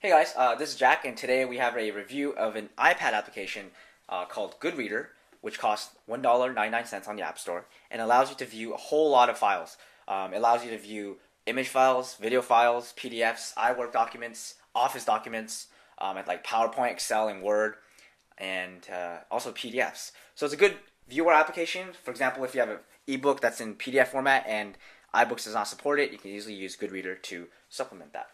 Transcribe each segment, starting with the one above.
Hey guys, this is Jack, and today we have a review of an iPad application called GoodReader, which costs $1.99 on the App Store, and allows you to view a whole lot of files. It allows you to view image files, video files, PDFs, iWork documents, Office documents, and like PowerPoint, Excel, and Word, and also PDFs. So it's a good viewer application. For example, if you have an ebook that's in PDF format and iBooks does not support it, you can easily use GoodReader to supplement that.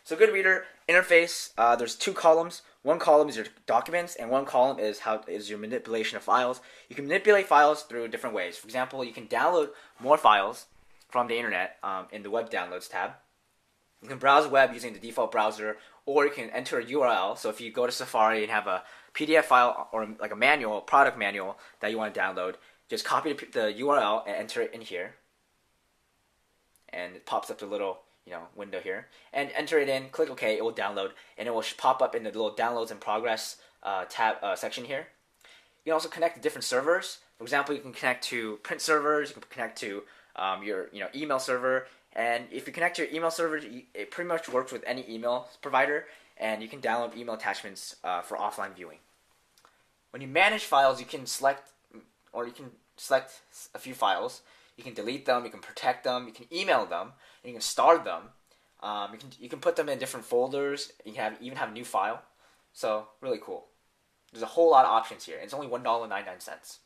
So GoodReader interface, there's two columns. One column is your documents, and one column is your manipulation of files. You can manipulate files through different ways. For example, you can download more files from the internet in the web downloads tab. You can browse the web using the default browser, or you can enter a URL. So if you go to Safari and have a PDF file or like a manual, product manual that you want to download, just copy the URL and enter it in here, and it pops up the little window here, and enter it in, click OK, it will download, and it will pop up in the little downloads in progress tab section here. You can also connect to different servers. For example, you can connect to print servers, you can connect to your email server, and if you connect to your email server, it pretty much works with any email provider, and you can download email attachments for offline viewing. When you manage files, you can select a few files. You can delete them, you can protect them, you can email them, and you can star them. You can put them in different folders. You can even have a new file. So really cool. There's a whole lot of options here. It's only $1.99.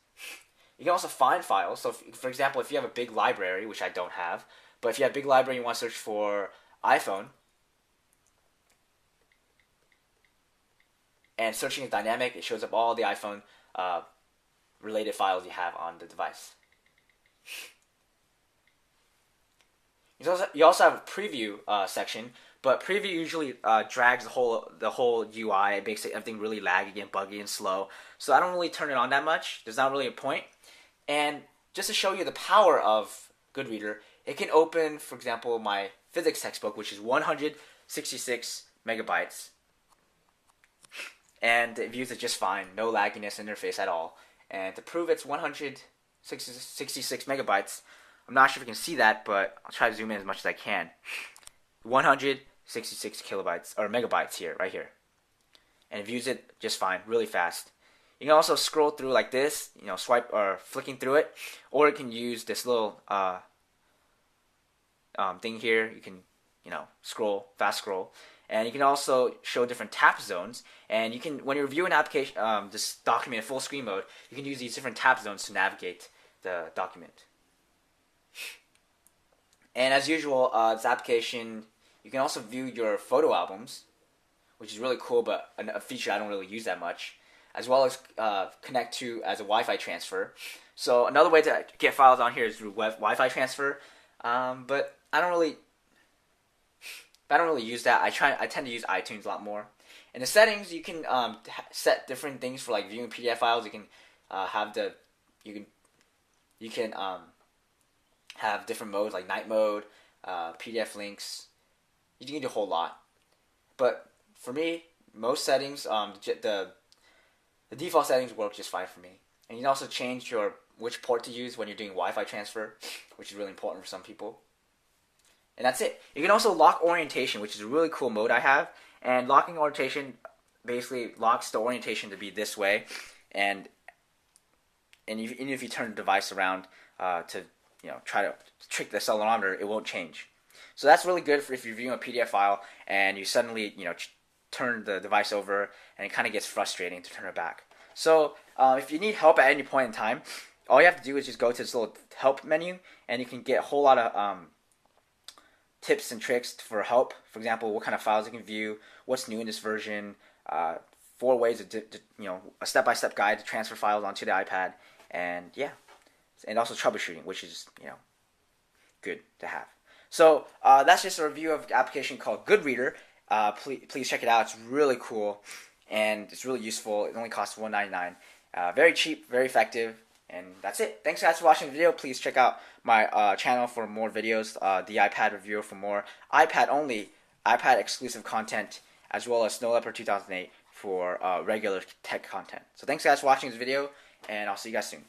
You can also find files. So for example, if you have a big library, which I don't have, but if you have a big library and you want to search for iPhone, and searching is dynamic, it shows up all the iPhone related files you have on the device. You also have a preview section, but preview usually drags the whole UI. It makes everything really laggy and buggy and slow. So I don't really turn it on that much. There's not really a point. And just to show you the power of GoodReader, it can open, for example, my physics textbook, which is 166 megabytes, and it views it just fine, no lagginess interface at all. And to prove it's 166 megabytes. I'm not sure if you can see that, but I'll try to zoom in as much as I can. 166 kilobytes, or megabytes here, right here. And it views it just fine, really fast. You can also scroll through like this, swipe or flicking through it, or you can use this little thing here. You can, scroll, fast scroll. And you can also show different tap zones. And you can, when you review an application, this document in full screen mode, you can use these different tap zones to navigate the document. And as usual, this application, you can also view your photo albums, which is really cool, but a feature I don't really use that much, as well as connect to as a Wi-Fi transfer. So another way to get files on here is through Wi-Fi transfer, but I don't really use that. I tend to use iTunes a lot more. In the settings, you can set different things for like viewing PDF files. You can have different modes like night mode, PDF links. You can do a whole lot. But for me, most settings, the default settings work just fine for me. And you can also change which port to use when you're doing Wi-Fi transfer, which is really important for some people. And that's it. You can also lock orientation, which is a really cool mode I have. And locking orientation basically locks the orientation to be this way. And even if you turn the device around to try to trick the accelerometer, it won't change. So that's really good if you're viewing a PDF file and you suddenly, turn the device over, and it kind of gets frustrating to turn it back. So if you need help at any point in time, all you have to do is just go to this little help menu, and you can get a whole lot of tips and tricks for help. For example, what kind of files you can view, what's new in this version, 4 ways a step-by-step guide to transfer files onto the iPad, and yeah. And also troubleshooting, which is good to have. So that's just a review of the application called GoodReader. Please check it out. It's really cool and it's really useful. It only costs $1.99. Very cheap, very effective, and that's it. Thanks guys for watching the video. Please check out my channel for more videos. The iPad review for more iPad exclusive content, as well as Snow Leopard 2008 for regular tech content. So thanks guys for watching this video, and I'll see you guys soon.